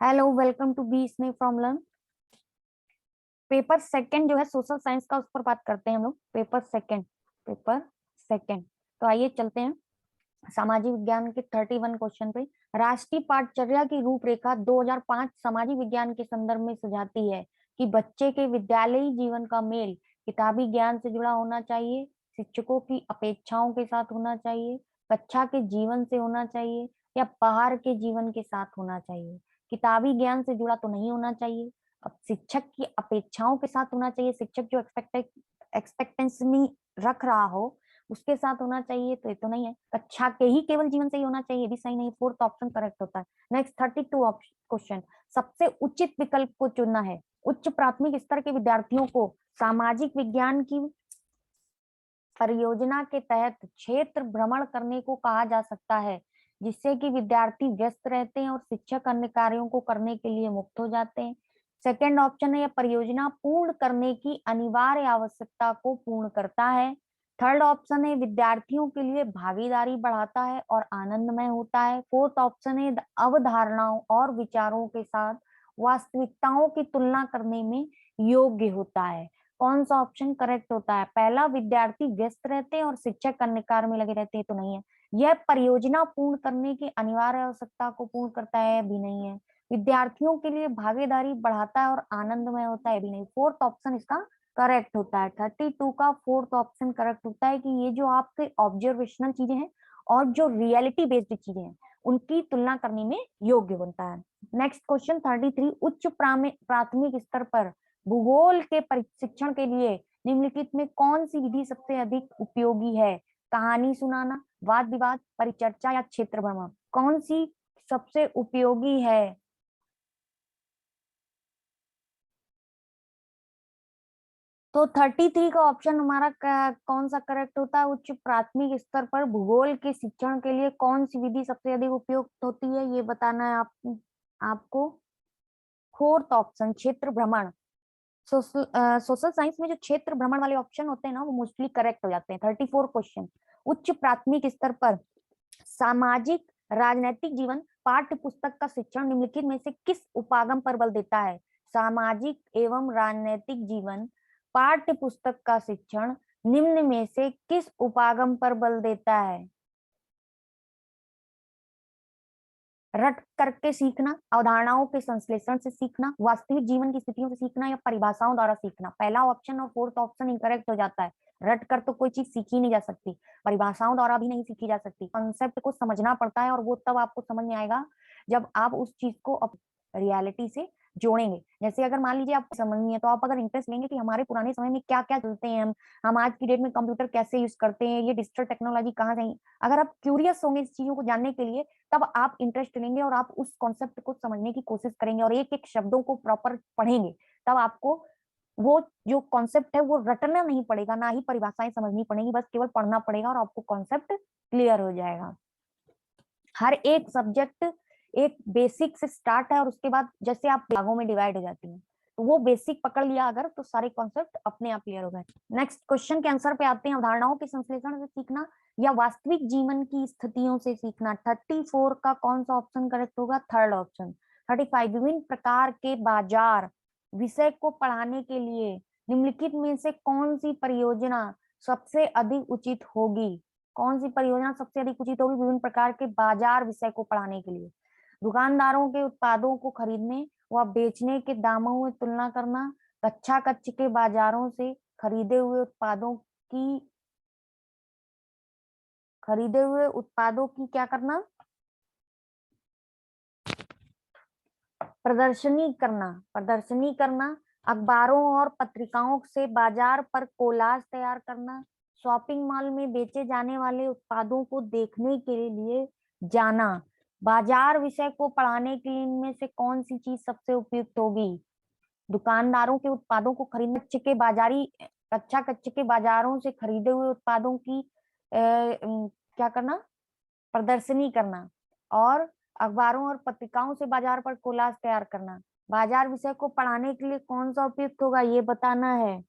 Hello, welcome to B snake from learn. Paper second जो है social science का, उस पर बात करते हैं हम लोग। Paper second. तो आइए चलते हैं सामाजिक विज्ञान के 31 क्वेश्चन पे। राष्ट्रीय पाठचर्या की रूपरेखा 2005 सामाजिक विज्ञान के संदर्भ में सुझाती है कि बच्चे के विद्यालयी जीवन का मेल किताबी ज्ञान से जुड़ा होना चाहिए, शिक्षकों की अपेक्षाओं के साथ होना चाहिए, कक्षा के जीवन से होना चाहिए, या बाहर के जीवन के साथ होना चाहिए। किताबी ज्ञान से जुड़ा तो नहीं होना चाहिए। अब शिक्षक की अपेक्षाओं के साथ होना चाहिए, शिक्षक जो एक्सपेक्टेंसी रख रहा हो उसके साथ होना चाहिए, तो ये तो नहीं है। कक्षा के ही केवल जीवन से ही होना चाहिए, भी सही नहीं। फोर्थ ऑप्शन करेक्ट होता है। Next 32 question. सबसे उचित विकल्प को चुनना है। उच्च प्राथमिक स्तर के विद्यार्थियों को सामाजिक विज्ञान की परियोजना के तहत क्षेत्र भ्रमण करने को कहा जा सकता है, जिससे कि विद्यार्थी व्यस्त रहते हैं और शिक्षक अन्य कार्यों को करने के लिए मुक्त हो जाते हैं। सेकेंड ऑप्शन है, यह परियोजना पूर्ण करने की अनिवार्य आवश्यकता को पूर्ण करता है। थर्ड ऑप्शन है, विद्यार्थियों के लिए भागीदारी बढ़ाता है और आनंदमय होता है। फोर्थ ऑप्शन है, अवधारणाओं और विचारों के साथ वास्तविकताओं की तुलना करने में योग्य होता है। कौन सा ऑप्शन करेक्ट होता है? पहला, विद्यार्थी व्यस्त रहते हैं और शिक्षक अन्य कार्य में लगे रहते हैं, तो नहीं है। यह परियोजना पूर्ण करने की अनिवार्य आवश्यकता को पूर्ण करता है, भी नहीं है। विद्यार्थियों के लिए भागीदारी बढ़ाता है और आनंदमय होता है, भी नहीं। फोर्थ ऑप्शन इसका करेक्ट होता है। 32 का फोर्थ ऑप्शन करेक्ट होता है कि ये जो आपके ऑब्जर्वेशनल चीजें हैं और जो रियलिटी बेस्ड चीजें हैं उनकी तुलना करने में योग्य बनता है। Next question 33। उच्च प्राथमिक स्तर पर भूगोल के प्रशिक्षण के लिए निम्नलिखित में कौन सी विधि सबसे अधिक उपयोगी है? कहानी सुनाना, वाद विवाद, परिचर्चा, या क्षेत्र भ्रमण? कौन सी सबसे उपयोगी है? तो 33 का ऑप्शन हमारा कौन सा करेक्ट होता है? उच्च प्राथमिक स्तर पर भूगोल के शिक्षण के लिए कौन सी विधि सबसे अधिक उपयुक्त होती है, ये बताना है आपको। फोर्थ ऑप्शन क्षेत्र भ्रमण। सोशल साइंस में जो क्षेत्र भ्रमण वाले ऑप्शन होते हैं ना, वो मोस्टली करेक्ट हो जाते हैं। 34 क्वेश्चन। उच्च प्राथमिक स्तर पर सामाजिक राजनैतिक जीवन पाठ्य पुस्तक का शिक्षण निम्नलिखित में से किस उपागम पर बल देता है? सामाजिक एवं राजनैतिक जीवन पाठ्य पुस्तक का शिक्षण निम्न में से किस उपागम पर बल देता है? रट करके सीखना, अवधारणाओं के संश्लेषण से सीखना, वास्तविक जीवन की स्थितियों से सीखना, या परिभाषाओं द्वारा सीखना? पहला ऑप्शन और फोर्थ ऑप्शन इनकरेक्ट हो जाता है। रट कर तो कोई चीज सीखी नहीं जा सकती, परिभाषाओं द्वारा भी नहीं सीखी जा सकती। कॉन्सेप्ट को समझना पड़ता है और वो तब आपको समझ में आएगा जब आप उस चीज को रियलिटी से जोड़ेंगे। जैसे अगर मान लीजिए आपको समझ नहीं है, तो आप अगर इंटरेस्ट लेंगे कि हमारे पुराने समय में क्या क्या चलते हैं, हम आज की डेट में कंप्यूटर कैसे यूज करते हैं, ये डिजिटल टेक्नोलॉजी कहाँ से, अगर आप क्यूरियस होंगे इस चीजों को जानने के लिए, तब आप इंटरेस्ट लेंगे और आप उस कॉन्सेप्ट को समझने की कोशिश करेंगे और एक एक शब्दों को प्रॉपर पढ़ेंगे। तब आपको वो जो कॉन्सेप्ट है वो रटना नहीं पड़ेगा, ना ही परिभाषाएं समझनी पड़ेगी, बस केवल पढ़ना पड़ेगा और आपको कॉन्सेप्ट क्लियर हो जाएगा। हर एक सब्जेक्ट एक बेसिक से स्टार्ट है और उसके बाद जैसे आप भागों में डिवाइड हो जाती है, तो वो बेसिक पकड़ लिया अगर, तो सारे कॉन्सेप्ट अपने आप क्लियर हो गए। नेक्स्ट क्वेश्चन के आंसर पे आते हैं। अवधारणाओं के संश्लेषण से सीखना या वास्तविक जीवन की स्थितियों से सीखना? 34 का कौन सा ऑप्शन करेक्ट होगा? Third option. 35। विभिन्न प्रकार के बाजार विषय को पढ़ाने के लिए निम्नलिखित में से कौन सी परियोजना सबसे अधिक उचित होगी? कौन सी परियोजना सबसे अधिक उचित होगी विभिन्न प्रकार के बाजार विषय को पढ़ाने के लिए? दुकानदारों के उत्पादों को खरीदने व बेचने के दामों में तुलना करना, कच्चा कच्च के बाजारों से खरीदे हुए उत्पादों की क्या करना? प्रदर्शनी करना, अखबारों और पत्रिकाओं से बाजार पर कोलाज तैयार करना, शॉपिंग मॉल में बेचे जाने वाले उत्पादों को देखने के लिए जाना। बाजार विषय को पढ़ाने के लिए इनमें से कौन सी चीज सबसे उपयुक्त होगी? दुकानदारों के उत्पादों को खरीदने, कच्चा कच्चे के बाजारों से खरीदे हुए उत्पादों की क्या करना? प्रदर्शनी करना, और अखबारों और पत्रिकाओं से बाजार पर कोलाज तैयार करना। बाजार विषय को पढ़ाने के लिए कौन सा उपयुक्त होगा, ये बताना है।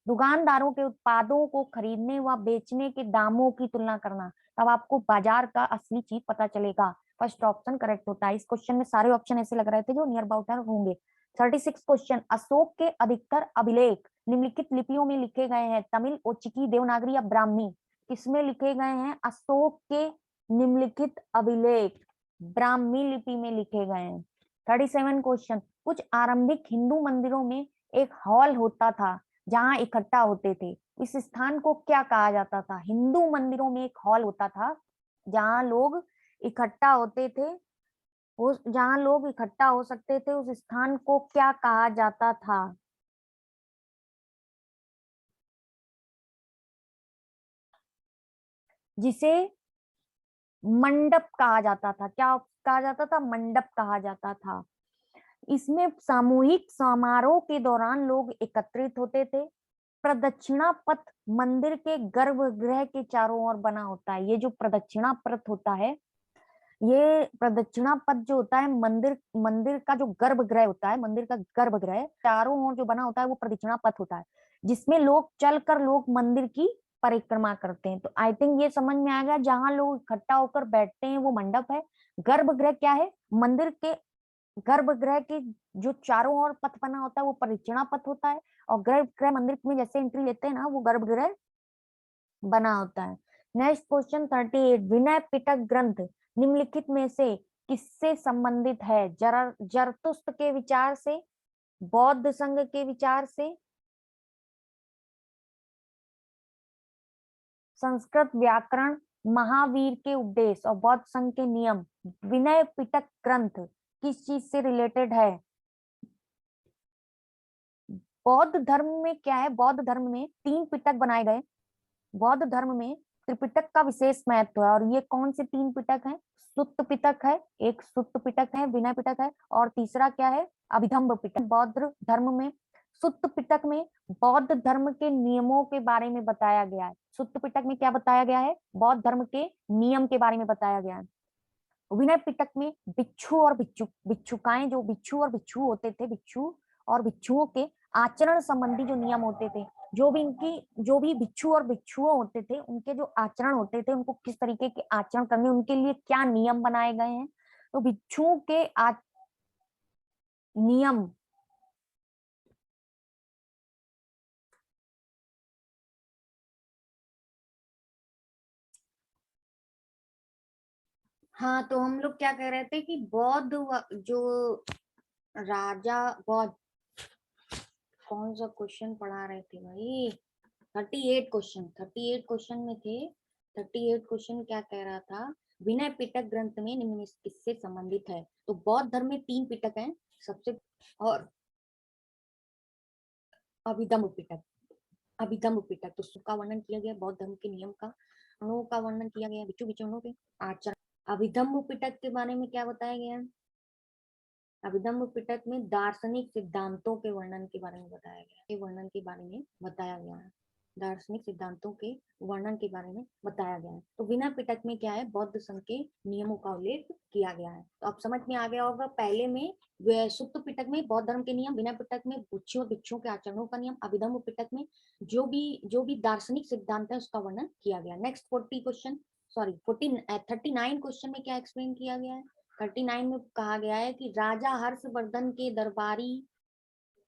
दुकानदारों के उत्पादों को खरीदने व बेचने के दामों की तुलना करना। तब आपको बाजार का असली चीज पता चलेगा। फर्स्ट ऑप्शन करेक्ट होता है। इस क्वेश्चन में सारे ऑप्शन ऐसे लग रहे थे जो नियर अबाउट होंगे। 36 क्वेश्चन, अशोक के अधिकतर अभिलेख निम्नलिखित लिपियों में लिखे गए हैं। तमिल, ओचिकी, देवनागरी या ब्राह्मी? किसमें लिखे गए हैं? अशोक के निम्नलिखित अभिलेख ब्राह्मी लिपि में लिखे गए हैं। 37 क्वेश्चन, कुछ आरंभिक हिंदू मंदिरों में एक हॉल होता था जहां इकट्ठा होते थे। इस स्थान को क्या कहा जाता था? हिंदू मंदिरों में एक हॉल होता था जहां लोग इकट्ठा होते थे, उस जहां लोग इकट्ठा हो सकते थे, उस स्थान को क्या कहा जाता था? जिसे मंडप कहा जाता था। क्या कहा जाता था? मंडप कहा जाता था। इसमें सामूहिक समारोह के दौरान लोग एकत्रित होते थे। प्रदक्षिणा पथ मंदिर के गर्भगृह के चारों ओर बना होता है। ये जो प्रदक्षिणा पथ होता है, ये प्रदक्षिणा पथ जो होता है, मंदिर मंदिर का जो गर्भगृह होता है, मंदिर का गर्भगृह चारों ओर जो बना होता है वो प्रदक्षिणा पथ होता है, जिसमें लोग चलकर लोग मंदिर की परिक्रमा करते हैं। तो आई थिंक ये समझ में आ गया, जहां लोग इकट्ठा होकर बैठते हैं वो मंडप है। गर्भगृह क्या है? मंदिर के गर्भगृह के जो चारों ओर पथ बना होता है वो परिक्रमा पथ होता है। और गर्भगृह मंदिर में जैसे एंट्री लेते हैं ना, वो गर्भगृह बना होता है। नेक्स्ट क्वेश्चन 38, विनय पिटक ग्रंथ निम्नलिखित में से किससे संबंधित है? जरतुस्त के विचार से, बौद्ध संघ के विचार से, संस्कृत व्याकरण, महावीर के उपदेश और बौद्ध संघ के नियम? विनय पिटक ग्रंथ किस चीज से रिलेटेड है? बौद्ध धर्म में क्या है? बौद्ध धर्म में 3 पिटक बनाए गए। बौद्ध धर्म में त्रिपिटक का विशेष महत्व है। और ये कौन से 3 पिटक हैं? सुत्त पिटक है, एक सुत्त पिटक है, विनय पिटक है, और तीसरा क्या है? अभिधम्म पिटक। बौद्ध धर्म में सुत्त पिटक में बौद्ध धर्म के नियमों के बारे में बताया गया है। सुत्त पिटक में क्या बताया गया है? बौद्ध धर्म के नियम के बारे में बताया गया है। विनय पिटक में भिक्षु और भिक्षुकाएं, जो भिक्षु और भिक्षु होते थे, भिक्षु और भिक्षुओं के आचरण संबंधी जो नियम होते थे, जो भी भिक्षु और भिक्षुओं होते थे, उनके जो आचरण होते थे, उनको किस तरीके के आचरण करने, उनके लिए क्या नियम बनाए गए हैं। तो भिक्षुओं के नियम, हाँ, तो हम लोग क्या कह रहे थे कि जो राजा बौद्ध, कौन सा क्वेश्चन पढ़ा रहे थे भाई? 38 क्वेश्चन में थे। 38 क्वेश्चन क्या कह रहा था? विनय पिटक ग्रंथ में निम्न में किससे संबंधित है? तो बौद्ध धर्म में 3 पिटक हैं सबसे, और अभिधम्म पिटक। अभिधम्म पिटक तो सुख का वर्णन किया गया, बौद्ध धर्म के नियम का, अणुओं का वर्णन किया गया, भिक्षु भिक्षुणियों के आचरण। अभिधम्म पिटक के बारे में क्या बताया गया है? अभिधम्म पिटक में दार्शनिक सिद्धांतों के वर्णन के बारे में बताया गया है, वर्णन के बारे में बताया गया है, दार्शनिक सिद्धांतों के वर्णन के बारे में बताया गया है। तो विनय पिटक में क्या है? बौद्ध संघ के नियमों का उल्लेख किया गया है। तो अब समझ में आ गया होगा, पहले में सुत्त पिटक में बौद्ध धर्म के नियम, विनय पिटक में भिक्षुओं और भिक्षुओं के आचरणों का नियम, अभिधम्म पिटक में जो भी दार्शनिक सिद्धांत है उसका वर्णन किया गया। नेक्स्ट 40 क्वेश्चन, सॉरी 39 क्वेश्चन में क्या एक्सप्लेन किया गया है? 39 में कहा गया है कि राजा हर्षवर्धन के दरबारी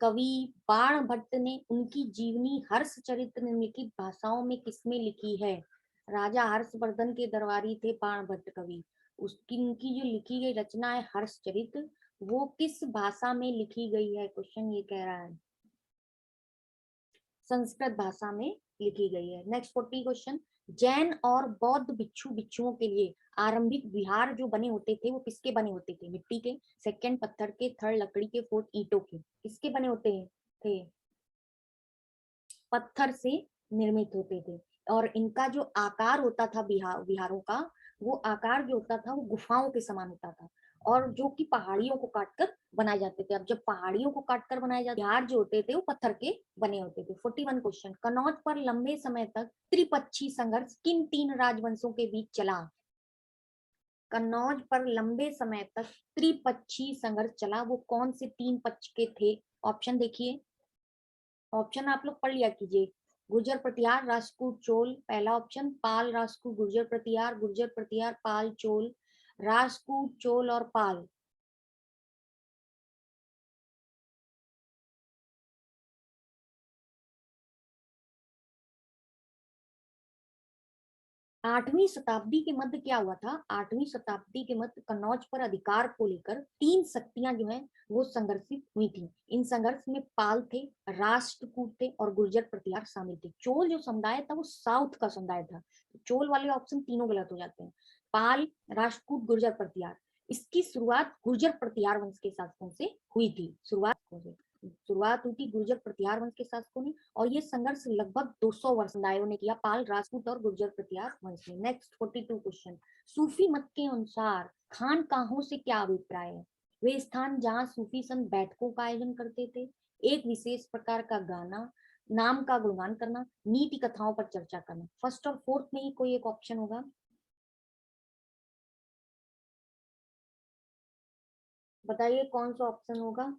कवि बाण भट्ट ने उनकी जीवनी हर्षचरित निम्नलिखित भाषाओं में किसमें लिखी है? राजा हर्षवर्धन के दरबारी थे बाण भट्ट कवि, उसकी उनकी जो लिखी गई रचना है हर्षचरित, वो किस भाषा में लिखी गई है? क्वेश्चन ये कह रहा है संस्कृत भाषा में लिखी गई है। नेक्स्ट 40 क्वेश्चन, जैन और बौद्ध भिक्षु भिक्षुओं के लिए आरंभिक विहार जो बने होते थे वो किसके बने होते थे? मिट्टी के, सेकंड पत्थर के, थर्ड लकड़ी के, फोर्थ ईंटों के? किसके बने होते थे? पत्थर से निर्मित होते थे। और इनका जो आकार होता था विहारों का, वो आकार जो होता था वो गुफाओं के समान होता था, और जो कि पहाड़ियों को काटकर बनाए जाते थे। अब जब पहाड़ियों को काटकर बनाए जाते, विहार जो होते थे वो पत्थर के बने होते थे। 41 क्वेश्चन, कनौज पर लंबे समय तक त्रिपक्षी संघर्ष किन 3 राजवंशों के बीच चला? कन्नौज पर लंबे समय तक त्रिपक्षी संघर्ष चला, वो कौन से 3 पक्ष के थे? ऑप्शन देखिए, ऑप्शन आप लोग पढ़ लिया कीजिए। गुर्जर प्रतिहार, राष्ट्रकूट चोल, पहला ऑप्शन। पाल, राष्ट्रकूट, गुर्जर प्रतिहार, पाल, चोल, राष्ट्रकूट, चोल और पाल। आठवीं शताब्दी के मध्य क्या हुआ था? आठवीं शताब्दी के मध्य कन्नौज पर अधिकार को लेकर तीन शक्तियां जो है वो संघर्षित हुई थी। इन संघर्ष में पाल थे, राष्ट्रकूट थे और गुर्जर प्रतिहार शामिल थे। चोल जो समुदाय था वो साउथ का समुदाय था। तो चोल वाले ऑप्शन तीनों गलत हो जाते हैं। पाल, राष्ट्रकूट, गुर्जर प्रतिहार। इसकी शुरुआत गुर्जर प्रतिहार वंश के शासकों से हुई थी। शुरुआत हुई थी गुर्जर प्रतिहार वंश के शासकों ने, और ये संघर्ष लगभग 200 वर्ष समुदायों ने किया, पाल, राजपूत और गुर्जर प्रतिहार वंश ने। Next 42 question. सूफी मत के अनुसार खानकाहों से क्या अभिप्राय है? वे स्थान जहां सूफी संत बैठकों का आयोजन करते थे, एक विशेष प्रकार का गाना, नाम का गुणगान करना, नीति कथाओं पर चर्चा करना। फर्स्ट और फोर्थ में ही कोई एक ऑप्शन होगा, बताइए कौन सा ऑप्शन होगा?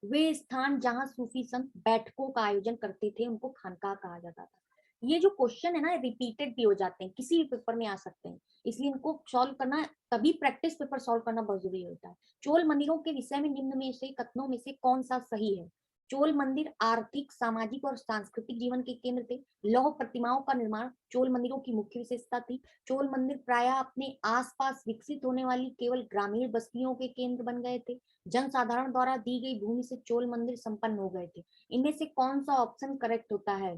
वे स्थान जहां सूफी संत बैठकों का आयोजन करते थे उनको खानकाह कहा जाता था। ये जो क्वेश्चन है ना, रिपीटेड भी हो जाते हैं, किसी भी पेपर में आ सकते हैं, इसलिए इनको सॉल्व करना, तभी प्रैक्टिस पेपर सॉल्व करना बहुत जरूरी होता है। चोल मंदिरों के विषय में निम्न में से कथनों में से कौन सा सही है? चोल मंदिर आर्थिक, सामाजिक और सांस्कृतिक जीवन के केंद्र थे। लौह प्रतिमाओं का निर्माण चोल मंदिरों की मुख्य विशेषता थी। चोल मंदिर प्रायः अपने आसपास विकसित होने वाली केवल ग्रामीण बस्तियों के केंद्र बन गए थे। जनसाधारण द्वारा दी गई भूमि से चोल मंदिर संपन्न हो गए थे। इनमें से कौन सा ऑप्शन करेक्ट होता है?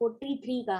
43 का।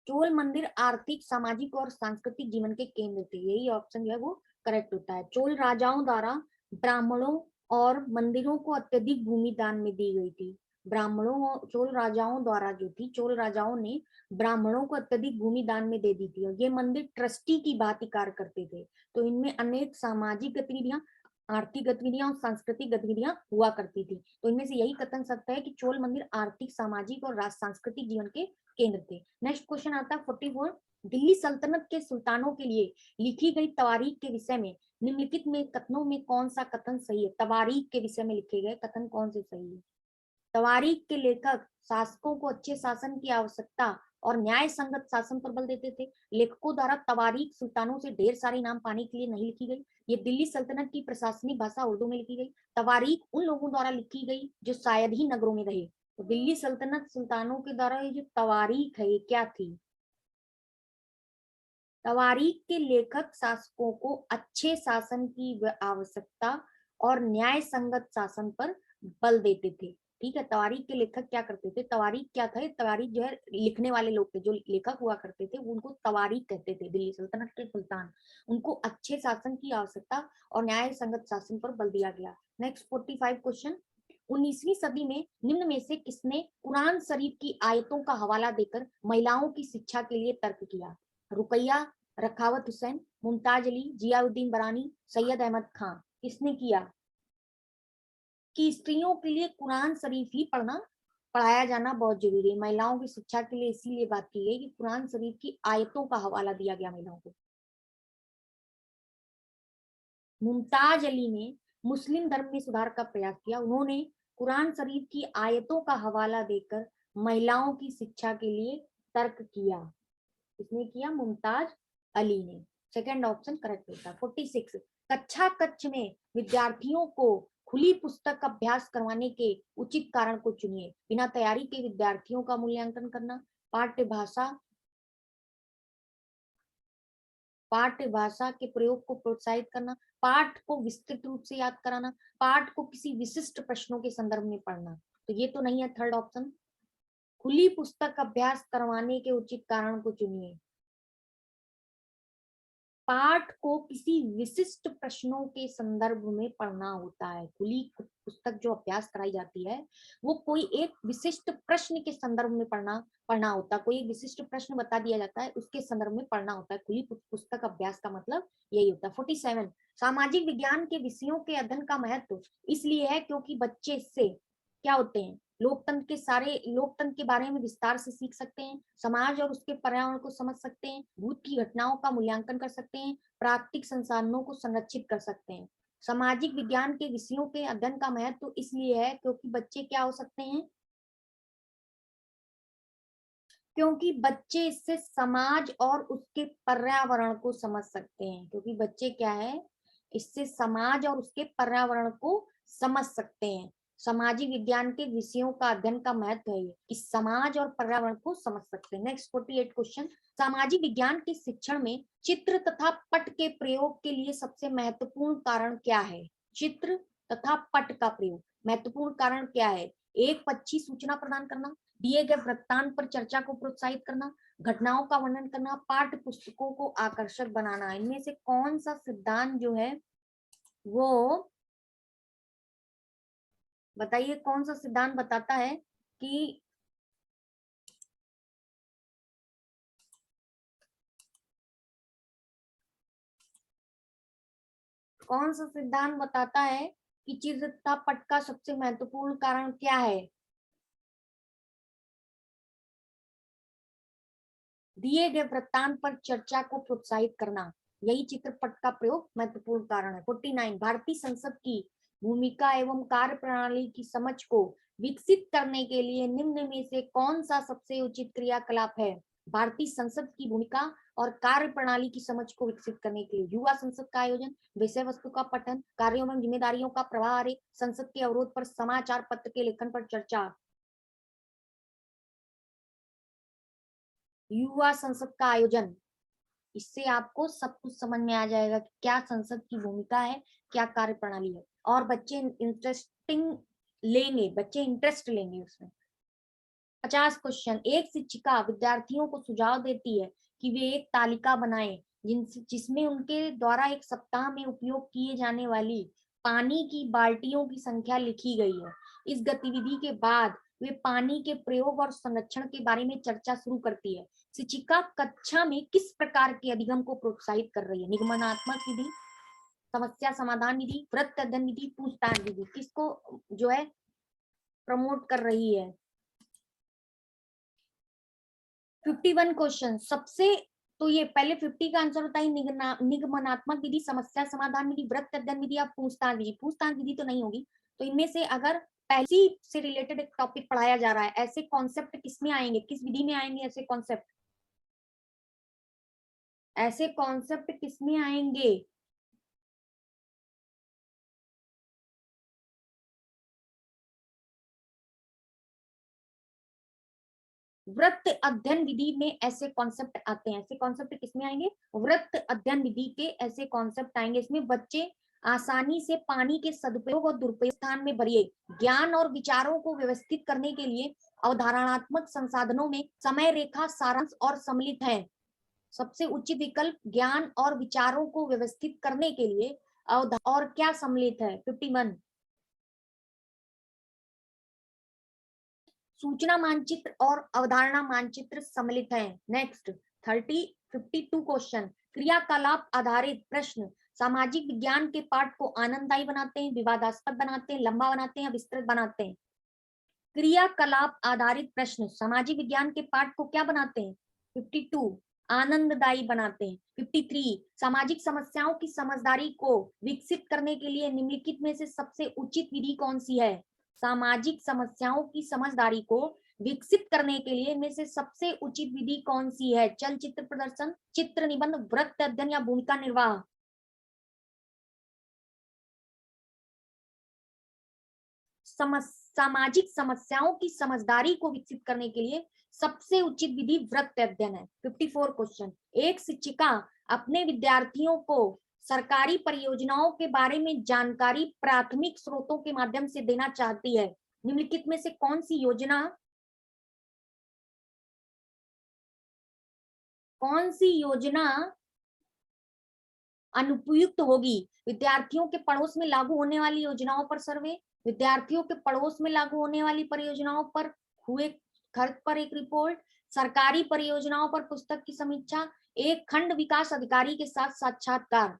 चोल मंदिर आर्थिक, सामाजिक और सांस्कृतिक जीवन के केंद्र थे, यही ऑप्शन जो है वो करेक्ट होता है। चोल राजाओं द्वारा ब्राह्मणों और मंदिरों को अत्यधिक भूमि दान में दी गई थी। ब्राह्मणों और चोल राजाओं द्वारा जो थी, चोल राजाओं ने ब्राह्मणों को अत्यधिक भूमि दान में दे दी थी, और ये मंदिर ट्रस्टी की भांति कार्य करते थे। तो इनमें अनेक सामाजिक गतिविधियां, आर्थिक गतिविधियां और सांस्कृतिक गतिविधियां हुआ करती थी। तो इनमें से यही कथन सकता है कि चोल मंदिर आर्थिक, सामाजिक और सांस्कृतिक जीवन के केंद्र थे। नेक्स्ट क्वेश्चन आता है 44। दिल्ली सल्तनत के सुल्तानों के लिए लिखी गई तवारीख के विषय में निम्नलिखित में कथनों में कौन सा कथन सही है? तवारीख के विषय में लिखे गए कथन कौन से सही है? तवारीख के लेखक शासकों को अच्छे शासन की आवश्यकता और न्याय संगत शासन पर बल देते थे। लेखकों द्वारा तवारीख सुल्तानों से ढेर सारे नाम पाने के लिए नहीं लिखी गई। ये दिल्ली सल्तनत की प्रशासनिक भाषा उर्दू में लिखी गई। तवारीख उन लोगों द्वारा लिखी गई जो शायद ही नगरों में रहे। तो दिल्ली सल्तनत सुल्तानों के द्वारा ये जो तवारीख है ये क्या थी? तवारीख के लेखक शासकों को अच्छे शासन की आवश्यकता और न्याय संगत शासन पर बल देते थे। ठीक है, तवारीख के लेखक क्या करते थे? तवारीख क्या था? तवारीख जो है लिखने वाले लोग थे, जो लेखक हुआ करते थे उनको तवारीख कहते थे। दिल्ली सल्तनत के सुल्तान, उनको अच्छे शासन की आवश्यकता और न्याय संगत शासन पर बल दिया गया। Next 45 question. 19वीं सदी में निम्न में से किसने कुरान शरीफ की आयतों का हवाला देकर महिलाओं की शिक्षा के लिए तर्क किया? रुकैया, रखावत हुसैन, मुमताज अली, जियाउद्दीन बरानी, सैयद अहमद खान। किसने किया? कि स्त्रियों के लिए कुरान शरीफ ही पढ़ाया जाना बहुत जरूरी है। महिलाओं की शिक्षा के लिए इसीलिए बात की गई कि कुरान शरीफ की आयतों का हवाला दिया गया महिलाओं को। मुमताज अली ने मुस्लिम धर्म में सुधार का प्रयास किया। उन्होंने कुरान शरीफ की आयतों का हवाला देकर महिलाओं की शिक्षा के लिए तर्क किया। किसने किया? मुमताज अली ने। सेकंड ऑप्शन करेक्ट होता है। 46। कक्षा कक्ष में विद्यार्थियों को खुली पुस्तक अभ्यास करवाने के उचित कारण को चुनिए। बिना तैयारी के विद्यार्थियों का मूल्यांकन करना, पाठ्य भाषा के प्रयोग को प्रोत्साहित करना, पाठ को विस्तृत रूप से याद कराना, पाठ को किसी विशिष्ट प्रश्नों के संदर्भ में पढ़ना। तो ये तो नहीं है थर्ड ऑप्शन। खुली पुस्तक अभ्यास करवाने के उचित कारण को चुनिए। पाठ को किसी विशिष्ट प्रश्नों के संदर्भ में पढ़ना होता है। खुली पुस्तक जो अभ्यास कराई जाती है वो कोई एक विशिष्ट प्रश्न के संदर्भ में पढ़ना होता है। कोई एक विशिष्ट प्रश्न बता दिया जाता है, उसके संदर्भ में पढ़ना होता है। खुली पुस्तक अभ्यास का मतलब यही होता है। 47। सामाजिक विज्ञान के विषयों के अध्ययन का महत्व इसलिए है क्योंकि बच्चे से क्या होते हैं? लोकतंत्र के बारे में विस्तार से सीख सकते हैं, समाज और उसके पर्यावरण को समझ सकते हैं, भूत की घटनाओं का मूल्यांकन कर सकते हैं, प्राकृतिक संसाधनों को संरक्षित कर सकते हैं। सामाजिक विज्ञान के विषयों के अध्ययन का महत्व तो इसलिए है क्योंकि बच्चे क्या हो सकते हैं, क्योंकि बच्चे इससे समाज और उसके पर्यावरण को समझ सकते हैं, क्योंकि बच्चे क्या है, इससे समाज और उसके पर्यावरण को समझ सकते हैं। सामाजिक विज्ञान के विषयों का अध्ययन का महत्व है कि समाज और पर्यावरण को समझ सकते हैं। नेक्स्ट 48 क्वेश्चन, सामाजिक विज्ञान के शिक्षण में चित्र तथा पट के प्रयोग के लिए सबसे महत्वपूर्ण कारण क्या है? चित्र तथा पट का प्रयोग, महत्वपूर्ण कारण क्या है? एक पक्षी सूचना प्रदान करना, दिए गए वृत्तांत पर चर्चा को प्रोत्साहित करना, घटनाओं का वर्णन करना, पाठ्य पुस्तकों को आकर्षक बनाना। इनमें से कौन सा सिद्धांत जो है वो बताइए, कौन सा सिद्धांत बताता है कि कौन सा सिद्धांत बताता है कि चित्र तथा पट का सबसे महत्वपूर्ण कारण क्या है? दिए गए वृत्तांत पर चर्चा को प्रोत्साहित करना, यही चित्रपट का प्रयोग महत्वपूर्ण कारण है। 49, भारतीय संसद की भूमिका एवं कार्य प्रणाली की समझ को विकसित करने के लिए निम्न में से कौन सा सबसे उचित क्रियाकलाप है? भारतीय संसद की भूमिका और कार्य प्रणाली की समझ को विकसित करने के लिए युवा संसद का आयोजन, विषय वस्तु का पठन, कार्यों एवं जिम्मेदारियों का प्रवाह, संसद के अवरोध पर समाचार पत्र के लेखन पर चर्चा। युवा संसद का आयोजन, इससे आपको सब कुछ समझ में आ जाएगा कि क्या संसद की भूमिका है, क्या कार्य प्रणाली है, और बच्चे इंटरेस्ट लेंगे उसमें। 50 क्वेश्चन, एक शिक्षिका विद्यार्थियों को सुझाव देती है कि वे एक तालिका बनाएं जिसमें उनके द्वारा एक सप्ताह में उपयोग किए जाने वाली पानी की बाल्टियों की संख्या लिखी गई है। इस गतिविधि के बाद वे पानी के प्रयोग और संरक्षण के बारे में चर्चा शुरू करती है। शिक्षिका कक्षा में किस प्रकार के अधिगम को प्रोत्साहित कर रही है? निगमनात्मक विधि, समस्या समाधान विधि, वृत्त अध्ययन विधि, पूछताछ विधि, किसको जो है प्रमोट कर रही है? 51 क्वेश्चन, सबसे तो ये पहले 50 का आंसर होता है निगमनात्मक विधि, समस्या समाधान विधि, वृत्त अध्ययन विधि या पूछताछ विधि। पूछताछ विधि तो नहीं होगी। तो इनमें से अगर पहली से रिलेटेड एक टॉपिक पढ़ाया जा रहा है, ऐसे कॉन्सेप्ट किसमें आएंगे, किस विधि में आएंगे ऐसे कॉन्सेप्ट? ऐसे कॉन्सेप्ट किसमें आएंगे? वृत्त अध्ययन विधि में ऐसे कॉन्सेप्ट आते हैं। ऐसे कॉन्सेप्ट किसमें आएंगे? वृत्त अध्ययन विधि के ऐसे कॉन्सेप्ट आएंगे। इसमें बच्चे आसानी से पानी के सदुपयोग और दुरुपयोग स्थान में भरिए ज्ञान और विचारों को व्यवस्थित करने के लिए अवधारणात्मक संसाधनों में समय रेखा, सारांश और सम्मिलित है। सबसे उचित विकल्प ज्ञान और विचारों को व्यवस्थित करने के लिए और क्या सम्मिलित है? 51, सूचना मानचित्र और अवधारणा मानचित्र सम्मिलित हैं। नेक्स्ट 52 क्वेश्चन, क्रियाकलाप आधारित प्रश्न सामाजिक विज्ञान के पाठ को आनंददायी बनाते हैं, विवादास्पद बनाते हैं, लंबा बनाते हैं, विस्तृत बनाते हैं? क्रियाकलाप आधारित प्रश्न सामाजिक विज्ञान के पाठ को क्या बनाते हैं? 52, आनंददायी बनाते हैं। 53, सामाजिक समस्याओं की समझदारी को विकसित करने के लिए निम्नलिखित में से सबसे उचित विधि कौन सी है? सामाजिक समस्याओं की समझदारी को विकसित करने के लिए इनमें से सबसे उचित विधि कौन सी है? चलचित्र प्रदर्शन, चित्र निबंध, वृत्त अध्ययन या भूमिका निर्वाह? सामाजिक समस्याओं की समझदारी को विकसित करने के लिए सबसे उचित विधि वृत्त अध्ययन है। 54 क्वेश्चन, एक शिक्षिका अपने विद्यार्थियों को सरकारी परियोजनाओं के बारे में जानकारी प्राथमिक स्रोतों के माध्यम से देना चाहती है। निम्नलिखित में से कौन सी योजना अनुपयुक्त होगी? विद्यार्थियों के पड़ोस में लागू होने वाली योजनाओं पर सर्वे, विद्यार्थियों के पड़ोस में लागू होने वाली परियोजनाओं पर हुए खर्च पर एक रिपोर्ट, सरकारी परियोजनाओं पर पुस्तक की समीक्षा, एक खंड विकास अधिकारी के साथ साक्षात्कार।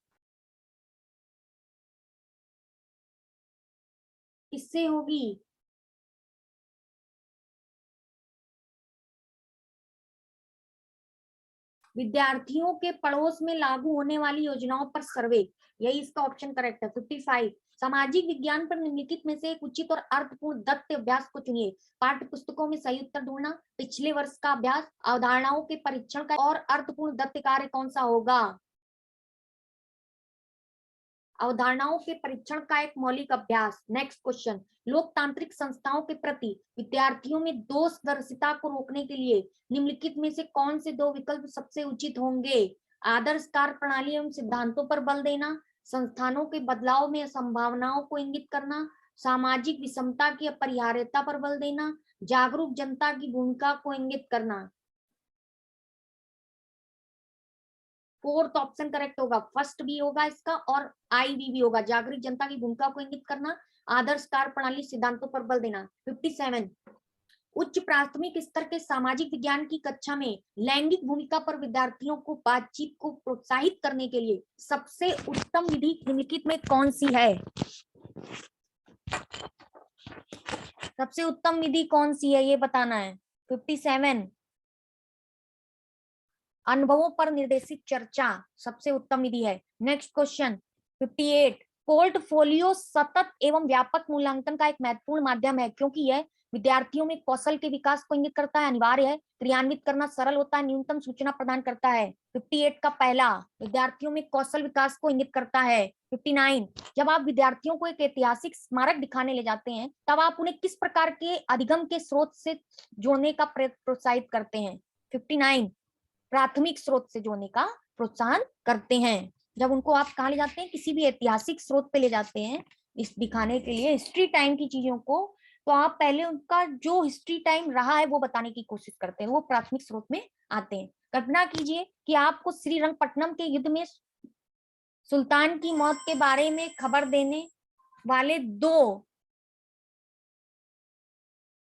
किससे होगी? विद्यार्थियों के पड़ोस में लागू होने वाली योजनाओं पर सर्वे, यही इसका ऑप्शन करेक्ट है। 55, सामाजिक विज्ञान पर निम्नलिखित में से एक उचित और अर्थपूर्ण दत्त अभ्यास को चुनिए। पाठ्य पुस्तकों में सही उत्तर ढूंढना, पिछले वर्ष का अभ्यास, अवधारणाओं के परीक्षण का और अर्थपूर्ण दत्त कार्य कौन सा होगा? अवधारणाओं के परीक्षण का एक मौलिक अभ्यास। नेक्स्ट क्वेश्चन, लोकतांत्रिक संस्थाओं के प्रति विद्यार्थियों में दोषदर्शिता को रोकने के लिए निम्नलिखित में से कौन से दो विकल्प सबसे उचित होंगे? आदर्श कार्य प्रणाली एवं सिद्धांतों पर बल देना, संस्थानों के बदलाव में संभावनाओं को इंगित करना, सामाजिक विषमता की अपरिहार्यता पर बल देना, जागरूक जनता की भूमिका को इंगित करना। फोर्थ ऑप्शन करेक्ट होगा, फर्स्ट बी होगा इसका और आई भी होगा। जागरूक जनता की भूमिका को इंगित करना, आदर्श कार्य प्रणाली सिद्धांतों पर बल देना। 57, उच्च प्राथमिक स्तर के सामाजिक विज्ञान की कक्षा में लैंगिक भूमिका पर विद्यार्थियों को बातचीत को प्रोत्साहित करने के लिए सबसे उत्तम विधि निम्नलिखित में कौन सी है? सबसे उत्तम विधि कौन सी है ये बताना है। 57, अनुभवों पर निर्देशित चर्चा सबसे उत्तम विधि है। नेक्स्ट क्वेश्चन 58, पोर्टफोलियो सतत एवं व्यापक मूल्यांकन का एक महत्वपूर्ण माध्यम है क्योंकि यह विद्यार्थियों में कौशल के विकास को इंगित करता है, अनिवार्य है, क्रियान्वित करना सरल होता है, न्यूनतम सूचना प्रदान करता है। 58 का पहला, विद्यार्थियों में कौशल विकास को इंगित करता है। 59, जब आप विद्यार्थियों को एक ऐतिहासिक स्मारक दिखाने ले जाते हैं तब आप उन्हें किस प्रकार के अधिगम के स्रोत से जोड़ने का प्रोत्साहित करते हैं? 59, प्राथमिक स्रोत से जोड़ने का प्रोत्साहन करते हैं। जब उनको आप कहाँ ले जाते हैं? किसी भी ऐतिहासिक स्रोत पे ले जाते हैं इस दिखाने के लिए हिस्ट्री टाइम की चीजों को, तो आप पहले उनका जो हिस्ट्री टाइम रहा है वो बताने की कोशिश करते हैं, वो प्राथमिक स्रोत में आते हैं। कल्पना कीजिए कि आपको श्रीरंगपट्टनम के युद्ध में सुल्तान की मौत के बारे में खबर देने वाले दो